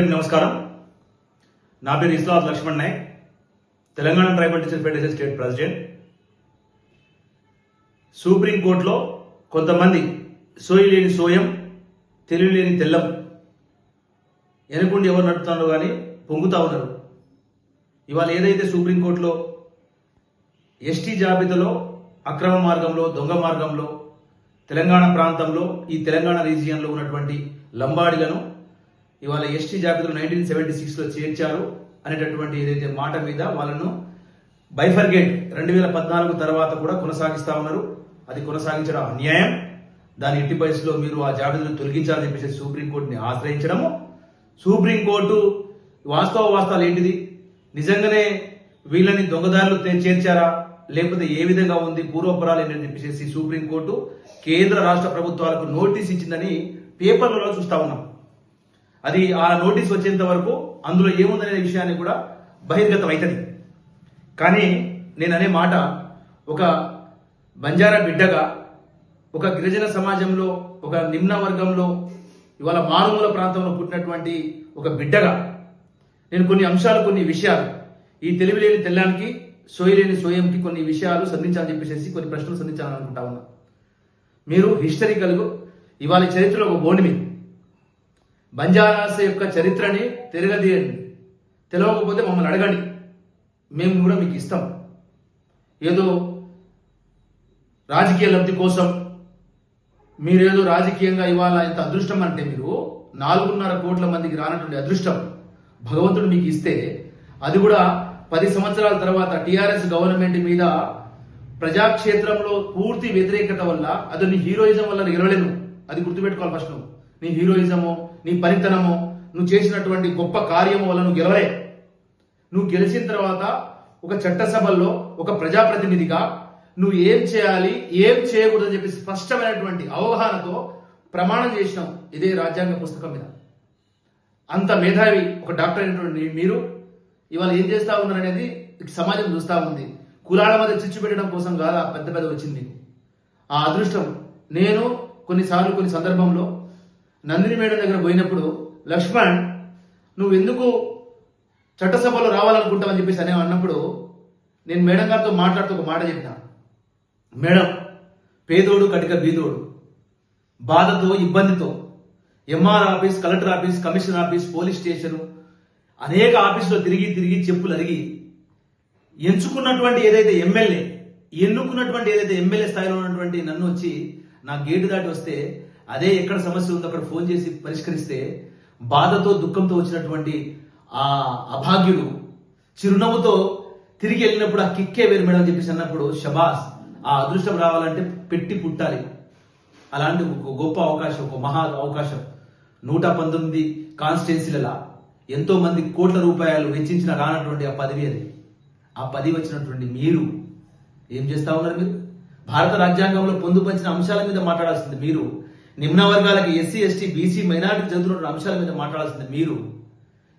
నమస్కారం. నా పేరు Islam Laxman Nayak, Telangana tribal teachers federation state president. సుప్రీంకోర్టులో కొంతమంది సోయి లేని సోయం, తెలివి లేని తెల్లం వెనుకుండి ఎవరు నడుపుతారో కానీ పొంగుతా ఉన్నారు. ఇవాళ ఏదైతే సుప్రీంకోర్టులో ఎస్టీ జాబితాలో అక్రమ మార్గంలో, దొంగ మార్గంలో తెలంగాణ ప్రాంతంలో, ఈ తెలంగాణ రీజియన్లో ఉన్నటువంటి లంబాడీలను ఇవాళ ఎస్టీ జాబితాలో 1976లో చేర్చారు అనేటటువంటి ఏదైతే మాట మీద వాళ్ళను బైఫర్గేట్ 2014 తర్వాత కూడా కొనసాగిస్తా ఉన్నారు. అది కొనసాగించడం అన్యాయం. దాని ఎట్టి పరిస్థితిలో మీరు ఆ జాబితాను తొలగించాలని చెప్పేసి సుప్రీంకోర్టుని ఆశ్రయించడము. సుప్రీంకోర్టు వాస్తవాలు ఏంటిది, నిజంగానే వీళ్ళని దొంగదారులు చేర్చారా లేకపోతే ఏ విధంగా ఉంది, పూర్వపరాలు ఏంటని చెప్పేసి సుప్రీంకోర్టు కేంద్ర రాష్ట్ర ప్రభుత్వాలకు నోటీస్ ఇచ్చిందని పేపర్లలో చూస్తా ఉన్నాం. అది ఆ నోటీస్ వచ్చేంత వరకు అందులో ఏముందనే విషయాన్ని కూడా బహిర్గతం అవుతుంది. కానీ నేను అనే మాట, ఒక బంజారా బిడ్డగా, ఒక గిరిజన సమాజంలో, ఒక నిమ్న వర్గంలో, ఇవాళ మారుమూల ప్రాంతంలో పుట్టినటువంటి ఒక బిడ్డగా నేను కొన్ని అంశాలు, కొన్ని విషయాలు ఈ తెలివి లేని తెల్లానికి, సోయి లేని సోయంకి కొన్ని విషయాలు సంధించాలని చెప్పేసి కొన్ని ప్రశ్నలు సంధించాలని అనుకుంటా ఉన్నా. మీరు హిస్టరికల్గా ఇవాళ చరిత్రలో ఒక బోర్డు మీద బంజారాస్ యొక్క చరిత్రని తిరగదీయండి, తెలియకపోతే మమ్మల్ని అడగండి, మేము కూడా మీకు ఇస్తాం. ఏదో రాజకీయ లబ్ధి కోసం మీరేదో రాజకీయంగా ఇవాళ ఇంత అదృష్టం అంటే, మీరు 4.5 కోట్ల మందికి రానటువంటి అదృష్టం భగవంతుడు మీకు ఇస్తే, అది కూడా 10 సంవత్సరాల తర్వాత టీఆర్ఎస్ గవర్నమెంట్ మీద ప్రజాక్షేత్రంలో పూర్తి వ్యతిరేకత వల్ల, అది నీ హీరోయిజం వల్ల గెలవలేను. అది గుర్తుపెట్టుకోవాలి. ఫస్ట్ నువ్వు నీ హీరోయిజమో, నీ పనితనమో, నువ్వు చేసినటువంటి గొప్ప కార్యము వల్ల నువ్వు గెలవలే. నువ్వు గెలిచిన తర్వాత ఒక చట్టసభల్లో ఒక ప్రజాప్రతినిధిగా నువ్వు ఏం చేయాలి, ఏం చేయకూడదని చెప్పి స్పష్టమైనటువంటి అవగాహనతో ప్రమాణం చేసినావు ఇదే రాజ్యాంగ పుస్తకం మీద. అంత మేధావి ఒక డాక్టర్ అయినటువంటి మీరు ఇవాళ ఏం చేస్తా ఉన్నారనేది సమాజం చూస్తా ఉంది. కులాల మధ్య చిచ్చు పెట్టడం కోసం కాదు ఆ పెద్ద వచ్చింది మీకు ఆ అదృష్టం. నేను కొన్నిసార్లు కొన్ని సందర్భంలో నందిని మేడం దగ్గర పోయినప్పుడు, లక్ష్మణ్ నువ్వు ఎందుకు చట్టసభలో రావాలనుకుంటావని చెప్పేసి అన్నప్పుడు నేను మేడం గారితో మాట్లాడుతూ ఒక మాట చెప్పిన, మేడం పేదోడు కటిక బీదోడు, బాధతో ఇబ్బందితో MR office, collector office, commissioner office, police station అనేక ఆఫీసులో తిరిగి చెప్పులు అరిగి ఎన్నుకున్నటువంటి ఏదైతే ఎమ్మెల్యే స్థాయిలో ఉన్నటువంటి నన్ను వచ్చి నా గేటు దాటి వస్తే, అదే ఎక్కడ సమస్య ఉందో అక్కడ ఫోన్ చేసి పరిష్కరిస్తే, బాధతో దుఃఖంతో వచ్చినటువంటి ఆ అభాగ్యుడు చిరునవ్వుతో తిరిగి వెళ్ళినప్పుడు ఆ కిక్కే వేరు మేడం అని చెప్పేసి అన్నప్పుడు, షబాస్, ఆ అదృష్టం రావాలంటే పెట్టి పుట్టాలి. అలాంటి ఒక గొప్ప అవకాశం, ఒక మహా అవకాశం 119 కాన్స్టిట్యున్సీల ఎంతో మంది కోట్ల రూపాయలు వెచ్చించిన రానటువంటి ఆ పదవి అది. ఆ పదవి వచ్చినటువంటి మీరు ఏం చేస్తా ఉన్నారు? మీరు భారత రాజ్యాంగంలో పొందుపరిచిన అంశాల మీద మాట్లాడాల్సింది మీరు, నిమ్న వర్గాలకి ఎస్సీ, ఎస్టీ, బీసీ, మైనారిటీ జరుగుతున్న అంశాల మీద మాట్లాడాల్సింది మీరు.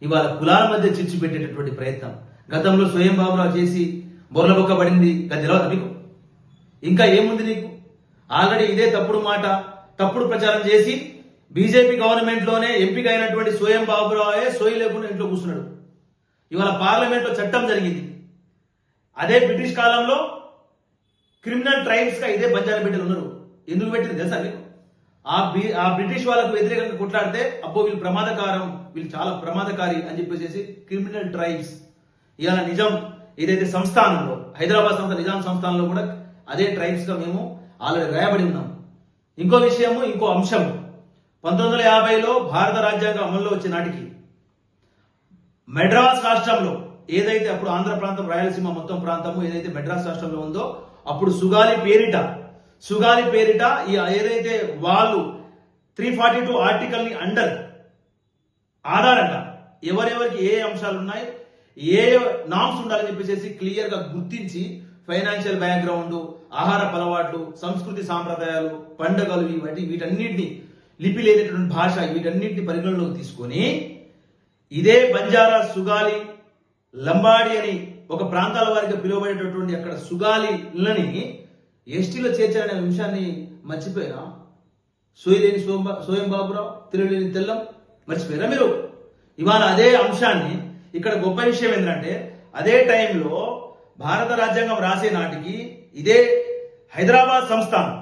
ఇవాళ కులాల మధ్య చిచ్చు పెట్టేటటువంటి ప్రయత్నం గతంలో స్వయం బాబురావు చేసి బొర్లబొక్క పడింది. అది తెలియదు మీకు? ఇంకా ఏముంది నీకు? ఆల్రెడీ ఇదే తప్పుడు మాట, తప్పుడు ప్రచారం చేసి బీజేపీ గవర్నమెంట్ లోనే ఎంపిక అయినటువంటి స్వయం బాబురావే సోయి లేకుండా ఇంట్లో కూర్చున్నాడు. ఇవాళ పార్లమెంట్ లో చట్టం జరిగింది. అదే బ్రిటిష్ కాలంలో క్రిమినల్ ట్రైబ్స్ గా ఇదే బంజారా బిడ్డలు ఉన్నారు. ఎందుకు పెట్టింది తెలుసా మీకు? ఆ బ్రిటిష్ వాళ్ళకు వ్యతిరేకంగా కొట్లాడితే, అబ్బో వీళ్ళు ప్రమాదకారం, వీళ్ళు చాలా ప్రమాదకారి అని చెప్పేసి క్రిమినల్ ట్రైబ్స్. ఇవాళ నిజాం ఏదైతే సంస్థానంలో, హైదరాబాద్ సంస్థ నిజాం సంస్థానంలో కూడా అదే ట్రైబ్స్ గా మేము ఆల్రెడీ రాయబడి ఉన్నాం. ఇంకో విషయము, ఇంకో అంశము, 1950లో భారత రాజ్యాంగం అమల్లో వచ్చే నాటికి మెడ్రాస్ రాష్ట్రంలో ఏదైతే అప్పుడు ఆంధ్ర ప్రాంతం, రాయలసీమ మొత్తం ప్రాంతము ఏదైతే మెడ్రాస్ రాష్ట్రంలో ఉందో, అప్పుడు సుగాలి పేరిట ఏదైతే వాళ్ళు 342 ఆర్టికల్ ని అండర్ ఆధారంగా ఎవరెవరికి ఏ అంశాలు ఉన్నాయి, ఏ నామ్స్ ఉండాలని చెప్పేసి క్లియర్ గా గుర్తించి, ఫైనాన్షియల్ బ్యాక్గ్రౌండ్, ఆహార అలవాట్లు, సంస్కృతి సాంప్రదాయాలు, పండుగలు, వీటన్నిటిని, లిపి లేనటువంటి భాష, వీటన్నిటిని పరిగణలోకి తీసుకొని ఇదే బంజారా, సుగాలి, లంబాడి అని ఒక ప్రాంతాల వారిగా పిలువబడేటటువంటి అక్కడ సుగాలిలని ఎస్టీలో చేర్చాలనే అంశాన్ని మర్చిపోయినా? సోయి లేని సోయం బాబురావు, తెలియలేని తెల్లం మర్చిపోయారా మీరు? ఇవాళ అదే అంశాన్ని ఇక్కడ గొప్ప విషయం ఏంటంటే అదే టైంలో భారత రాజ్యాంగం రాసే నాటికి ఇదే హైదరాబాద్ సంస్థానం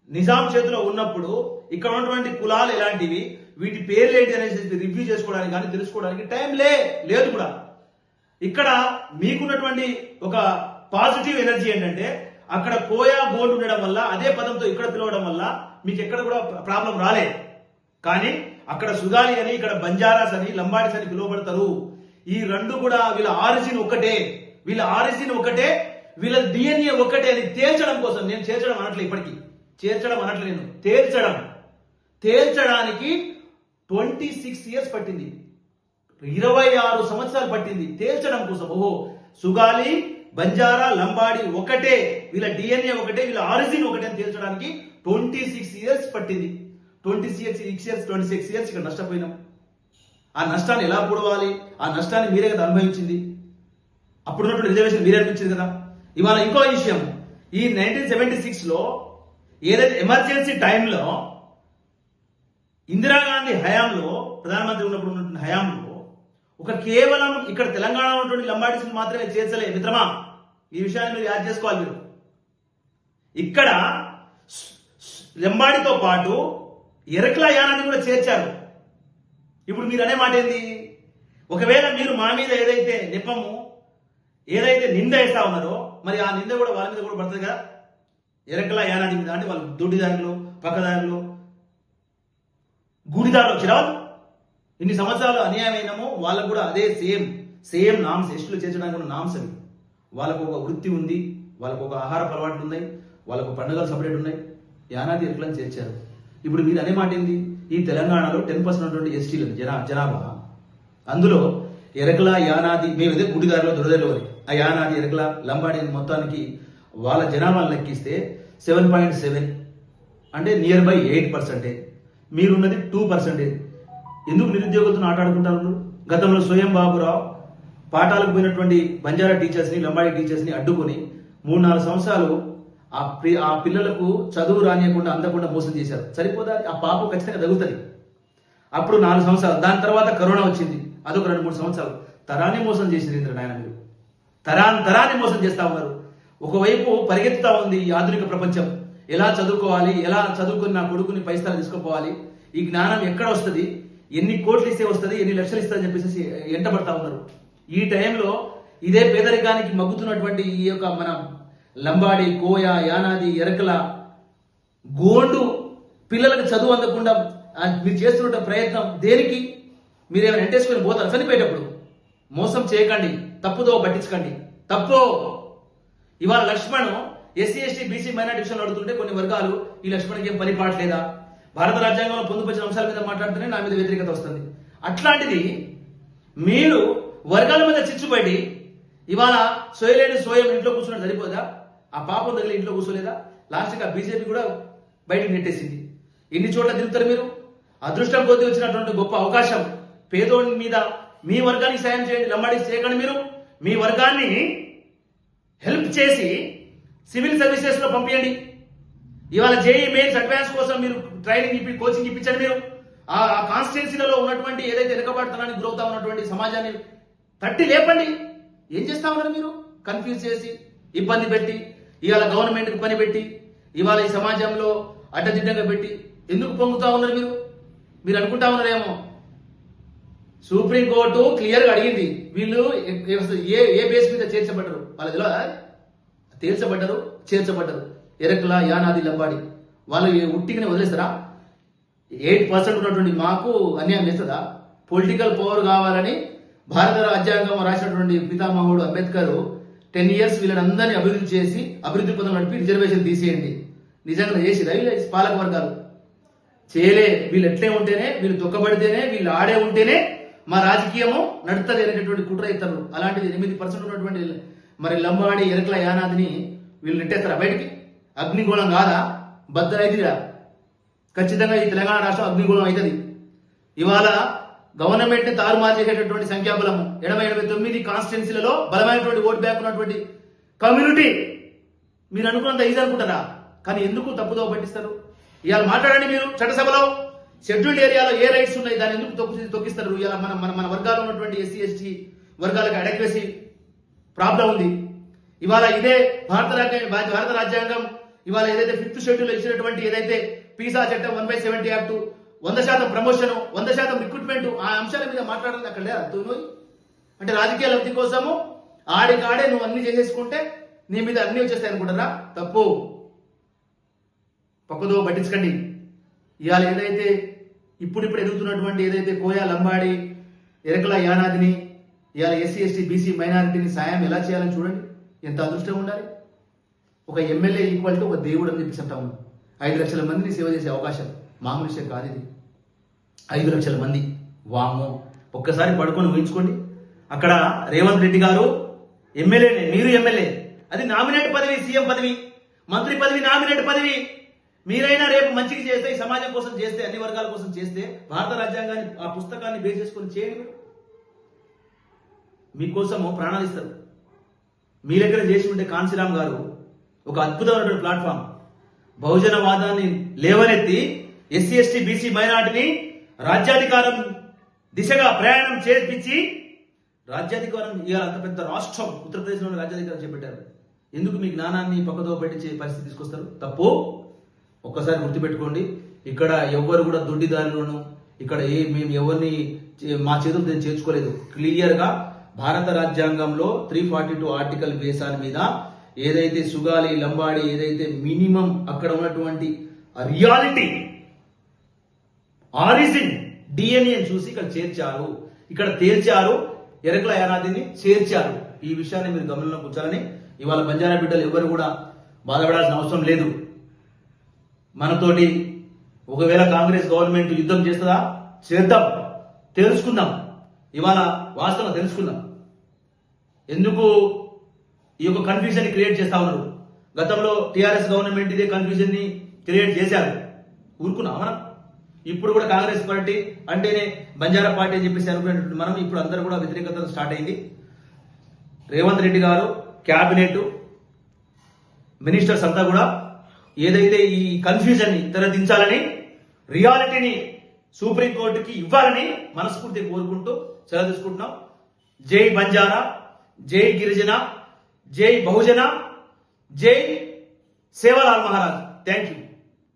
నిజాం చేతిలో ఉన్నప్పుడు ఇక్కడ ఉన్నటువంటి కులాలు ఎలాంటివి, వీటి పేర్లు ఏంటి అనేది రివ్యూ చేసుకోవడానికి కానీ తెలుసుకోవడానికి టైం లేదు కూడా. ఇక్కడ మీకున్నటువంటి ఒక పాజిటివ్ ఎనర్జీ ఏంటంటే అక్కడ కోయా గోల్డ్ ఉండడం వల్ల అదే పదంతో ఇక్కడ పిలవడం వల్ల మీకు ఎక్కడ కూడా ప్రాబ్లం రాలేదు. కానీ అక్కడ సుగాలి అని, ఇక్కడ బంజారాస్ అని, లంబాడీస్ అని పిలువబడతారు. ఈ రెండు కూడా వీళ్ళ ఆరిజిన్ ఒకటే, వీళ్ళ డిఎన్ఏ ఒకటే అని తేల్చడం కోసం నేను చేర్చడం అనట్లేదు, ఇప్పటికీ చేర్చడం అనట్లేదు, నేను తేల్చడానికి 26 years పట్టింది, 26 సంవత్సరాలు పట్టింది తేల్చడం కోసం. ఓహో, సుగాలి, బంజారా, లంబాడి ఒకటే, వీళ్ళ డిఎన్ఏ ఒకటే, వీళ్ళ ఆరిజిన్ ఒకటే అని తేల్చడానికి 26 years పట్టింది. 26 years ఇక్కడ నష్టపోయినాం. ఆ నష్టాన్ని ఎలా పూడవాలి? ఆ నష్టాన్ని మీరే కదా అనుభవించింది. అప్పుడున్నటువంటి రిజర్వేషన్ మీరే అనిపించింది కదా. ఇవాళ ఇంకో విషయం, ఈ 1976లో ఏదైతే ఎమర్జెన్సీ టైంలో ఇందిరాగాంధీ హయాంలో, ప్రధానమంత్రి ఉన్నప్పుడు ఉన్నటువంటి హయాంలో ఒక కేవలం ఇక్కడ తెలంగాణలో ఉన్నటువంటి లంబాడీస్ మాత్రమే చేర్చలే మిత్రమా. ఈ విషయాన్ని మీరు యాడ్ చేసుకోవాలి. మీరు ఇక్కడ లంబాడితో పాటు ఎరకల యానాన్ని కూడా చేర్చారు. ఇప్పుడు మీరు అనే మాట ఏంది? ఒకవేళ మీరు మా మీద ఏదైతే నెపము, ఏదైతే నింద వేస్తా ఉన్నారో, మరి ఆ నింద కూడా వాళ్ళ మీద కూడా పడుతుంది కదా. ఎరకల యానాది మీద అంటే వాళ్ళు దొడ్డిదారులు, పక్కదారులు, గుడిదారులు వచ్చిరావాలి. ఇన్ని సంవత్సరాలు అన్యాయమైనమో వాళ్ళకు కూడా అదే సేమ్ నామ్స్, ఎస్టులు చేర్చడానికి కూడా నామ్స్ అవి. వాళ్ళకు ఒక వృత్తి ఉంది, వాళ్ళకు ఒక ఆహార అలవాట్లు ఉన్నాయి, వాళ్ళకు పండుగలు సపరేట్ ఉన్నాయి. యానాది ఎరకలను చేర్చారు. ఇప్పుడు మీరు అనే మాట ఏంది? ఈ తెలంగాణలో 10% ఉన్నటువంటి ఎస్టీలు జనాభా, అందులో ఎరకల, యానాది, మేము ఇదే గుడిదారిలో దొరదలో ఆ యానాది, ఎరకల, లంబాడి మొత్తానికి వాళ్ళ జనాభాను లెక్కిస్తే 7.7 అంటే నియర్ బై 8%. మీరున్నది 2%. ఎందుకు నిరుద్యోగులతో ఆటాడుకుంటారు? గతంలో స్వయం బాబురావు పాఠాలకు పోయినటువంటి బంజారా టీచర్స్ని, లంబాడి టీచర్స్ని అడ్డుకొని 3-4 సంవత్సరాలు ఆ పిల్లలకు చదువు రానియకుండా అందకుండా మోసం చేశారు. సరిపోదా? ఆ పాపం ఖచ్చితంగా తగులుతుంది. అప్పుడు 4 సంవత్సరాలు, దాని తర్వాత కరోనా వచ్చింది, అదొక 2-3 సంవత్సరాలు. తరాన్ని మోసం చేసింది నాయన. మీరు తరాన్ని మోసం చేస్తా ఉన్నారు. ఒకవైపు పరిగెత్తుతా ఉంది ఈ ఆధునిక ప్రపంచం, ఎలా చదువుకోవాలి, ఎలా చదువుకుని నా కొడుకుని పై స్థాయి తీసుకుపోవాలి, ఈ జ్ఞానం ఎక్కడ వస్తుంది, ఎన్ని కోట్లు ఇస్తే వస్తుంది, ఎన్ని లక్షలు ఇస్తుందని చెప్పేసి ఎంటబడతా ఉన్నారు. ఈ టైంలో ఇదే పేదరికానికి మగ్గుతున్నటువంటి ఈ యొక్క మన లంబాడి, కోయ, యానాది, ఎరకల, గోండు పిల్లలకు చదువు అందకుండా మీరు చేస్తున్న ప్రయత్నం దేనికి? మీరేమైనా ఎంటేసుకొని పోతారు చనిపోయేటప్పుడు. మోసం చేయకండి, తప్పుదో పట్టించకండి. తప్పు. ఇవాళ Laxman SC, ST, BC, minority విషయంలో అడుగుతుంటే కొన్ని వర్గాలు ఈ లక్ష్మణ్కి ఏం పని పాటలేదా, భారత రాజ్యాంగంలో పొందుపరిచిన అంశాల మీద మాట్లాడుతూనే నా మీద వ్యతిరేకత వస్తుంది. అట్లాంటిది మీరు వర్గాల మీద చిచ్చుపడి ఇవాళ సోయం ఇంట్లో కూర్చున్నట్టు సరిపోదా? ఆ పాపం తగిలి ఇంట్లో కూర్చోలేదా? లాస్ట్గా బీజేపీ కూడా బయటకు నెట్టేసింది. ఎన్ని చోట్ల తిరుగుతారు మీరు? అదృష్టం కొద్ది వచ్చినటువంటి గొప్ప అవకాశం. పేదోడి మీద మీ వర్గానికి సాయం చేయండి, లంబాడీకి చేయకండి. మీరు మీ వర్గాన్ని హెల్ప్ చేసి సివిల్ సర్వీసెస్ లో పంపించండి. ఇవాళ జేఈ మెయిన్స్ అడ్వాన్స్ కోసం మీరు ట్రైనింగ్ కోచింగ్ ఇప్పించండి. మీరు ఆ కాన్స్టిట్యున్సీలలో ఉన్నటువంటి ఏదైతే వెనుకబడుతున్నానికి గురవుతా ఉన్నటువంటి సమాజాన్ని తట్టి లేపండి. ఏం చేస్తా ఉన్నారు మీరు? కన్ఫ్యూజ్ చేసి, ఇబ్బంది పెట్టి, ఇవాళ గవర్నమెంట్కి పని పెట్టి, ఇవాళ ఈ సమాజంలో అడ్డదిడ్డంగా పెట్టి ఎందుకు పొంగుతా ఉన్నారు మీరు? మీరు అనుకుంటా ఉన్నారేమో సుప్రీంకోర్టు క్లియర్గా అడిగింది, వీళ్ళు ఏ బేస్ మీద చేర్చబడ్డరు, వాళ్ళ తేల్చబడ్డరు, చేర్చబడ్డరు. ఎరకల, యానాది, లంబాడి వాళ్ళు ఉట్టిగానే వదిలేస్తారా? 8% ఉన్నటువంటి మాకు అన్యాయం చేస్తుందా? పొలిటికల్ పవర్ కావాలని భారత రాజ్యాంగం రాసినటువంటి పితామహుడు అంబేద్కర్ 10 years వీళ్ళందరినీ అభివృద్ధి చేసి అభివృద్ధి పదం నడిపి రిజర్వేషన్ తీసేయండి. నిజంగా చేసిరా వీళ్ళ పాలక వర్గాలు? చేయలే. వీళ్ళు ఎట్లే ఉంటేనే, వీళ్ళు తొక్కబడితేనే, వీళ్ళు ఆడే ఉంటేనే మా రాజకీయము నడుతుంది అనేటటువంటి కుట్ర ఇస్తారు. అలాంటిది 8% ఉన్నటువంటి మరి లంబాడి, ఎరకల, యానాదిని వీళ్ళు నెట్టేస్తారా బయటికి? అగ్నిగోళం కాదా? బద్ద అయిదిరా. ఖచ్చితంగా ఈ తెలంగాణ రాష్ట్రం అగ్నిగోళం అవుతుంది. ఇవాళ గవర్నమెంట్ ని తారుమారు చేసేటటువంటి సంఖ్యాబలము 89 కాన్స్టిట్యున్సీలలో బలమైనటువంటి ఓట్ బ్యాంక్ ఉన్నటువంటి కమ్యూనిటీ మీరు అనుకున్నంత ఈజీ అనుకుంటారా? కానీ ఎందుకు తప్పుదో పట్టిస్తారు? ఇవాళ మాట్లాడండి మీరు చట్టసభలో. షెడ్యూల్డ్ ఏరియాలో ఏ రైట్స్ ఉన్నాయి, దాన్ని ఎందుకు తొక్కిస్తారు? ఇలా మన మన మన వర్గాల్లో ఉన్నటువంటి ఎస్సీ ఎస్టీ వర్గాలకు అడక్వసీ ప్రాబ్లం ఉంది. ఇవాళ ఇదే భారత రాజ్యాంగం ఇవాళ ఏదైతే 5th షెడ్యూల్ ఇచ్చినటువంటి ఏదైతే పీసా చట్టం 1/70 యాక్ట్ 100% ప్రమోషన్ 100% రిక్రూట్మెంట్ ఆ అంశాల మీద మాట్లాడాలి అక్కడ లేదా? అంటే రాజకీయ లబ్ధి కోసము ఆడికాడే నువ్వు అన్ని చేసేసుకుంటే నీ మీద అన్ని వచ్చేస్తాయి అనుకుంటారా? తప్పు. పక్కదో పట్టించకండి. ఇవాళ ఏదైతే ఇప్పుడు ఎదుగుతున్నటువంటి ఏదైతే కోయా లంబాడి ఎరకల యానాదిని ఇవాళ ఎస్సీ ఎస్టీ బీసీ మైనారిటీని సాయం ఎలా చేయాలని చూడండి. ఎంత అదృష్టం ఉండాలి. ఒక ఎమ్మెల్యే ఈక్వల్ టు ఒక దేవుడు అని చెప్పి చెప్తా ఉన్నాం. 5 లక్షల మందిని సేవ చేసే అవకాశం మామూలు విషయం కాదు ఇది. 5 లక్షల మంది వామో ఒక్కసారి పడుకొని ఊహించుకోండి. అక్కడ రేవంత్ రెడ్డి గారు ఎమ్మెల్యేనే, మీరు ఎమ్మెల్యే. అది నామినేట్ పదవి, సీఎం పదవి, మంత్రి పదవి నామినేట్ పదవి. మీరైనా రేపు మంచిగా చేస్తే, ఈ సమాజం కోసం చేస్తే, అన్ని వర్గాల కోసం చేస్తే, భారత రాజ్యాంగాన్ని ఆ పుస్తకాన్ని బేస్ చేసుకొని చేయండి. మీకోసము ప్రాణాలు ఇస్తారు. మీ దగ్గర చేసి ఉంటే కాంశీరామ్ గారు ఒక అద్భుతమైనటువంటి ప్లాట్ఫామ్ బహుజనవాదాన్ని లేవనెత్తి ఎస్సీ ఎస్టీ బీసీ మైనార్టీని రాజ్యాధికారం దిశగా ప్రయాణం చేపించి రాజ్యాధికారం ఇవాళ అంత పెద్ద రాష్ట్రం ఉత్తరప్రదేశ్లోని రాజ్యాధికారం చేపట్టారు. ఎందుకు మీ జ్ఞానాన్ని పక్కదో పెట్టించే పరిస్థితి తీసుకొస్తారు? తప్పు. ఒక్కసారి గుర్తుపెట్టుకోండి. ఇక్కడ ఎవ్వరు కూడా దొడ్డిదారులను ఇక్కడ మేము ఎవరిని మా చేతులు చేర్చుకోలేదు. క్లియర్ గా భారత రాజ్యాంగంలో 342 ఆర్టికల్ బేసాన్ మీద ఏదైతే సుగాలి లంబాడి ఏదైతే మినిమం అక్కడ ఉన్నటువంటి రియాలిటీ ఆరిజిన్ డిఎన్ఏ చూసి ఇక్కడ చేర్చారు, ఇక్కడ తేల్చారు, ఎరకల యానాదిని చేర్చారు. ఈ విషయాన్ని మీరు గమనంలోకి ఉంచాలని ఇవాళ బంజారా బిడ్డలు ఎవరు కూడా బాధపడాల్సిన అవసరం లేదు. మనతోటి ఒకవేళ కాంగ్రెస్ గవర్నమెంట్ యుద్ధం చేస్తుందా? చేద్దాం, తెలుసుకుందాం. ఇవాళ వాస్తవం తెలుసుకుందాం. ఎందుకు ఈ యొక్క కన్ఫ్యూజన్ క్రియేట్ చేస్తా ఉన్నారు? గతంలో టిఆర్ఎస్ గవర్నమెంట్ ఇదే కన్ఫ్యూజన్ ని క్రియేట్ చేశారు, ఊరుకున్నాం మనం. ఇప్పుడు కూడా కాంగ్రెస్ పార్టీ అంటేనే బంజారా పార్టీ అని చెప్పేసి అనుకునేటువంటి మనం ఇప్పుడు అందరూ కూడా వ్యతిరేకత స్టార్ట్ అయింది. రేవంత్ రెడ్డి గారు క్యాబినెట్ మినిస్టర్స్ అంతా కూడా ఏదైతే ఈ కన్ఫ్యూజన్ ని తెరదించాలని, రియాలిటీని సుప్రీంకోర్టుకి ఇవ్వాలని మనస్ఫూర్తిగా కోరుకుంటూ సెలవు తీసుకుంటున్నాం. జై బంజారా, జై గిరిజన, జై బహుజన, జై సేవలాల్ మహారాజ్. Thank you.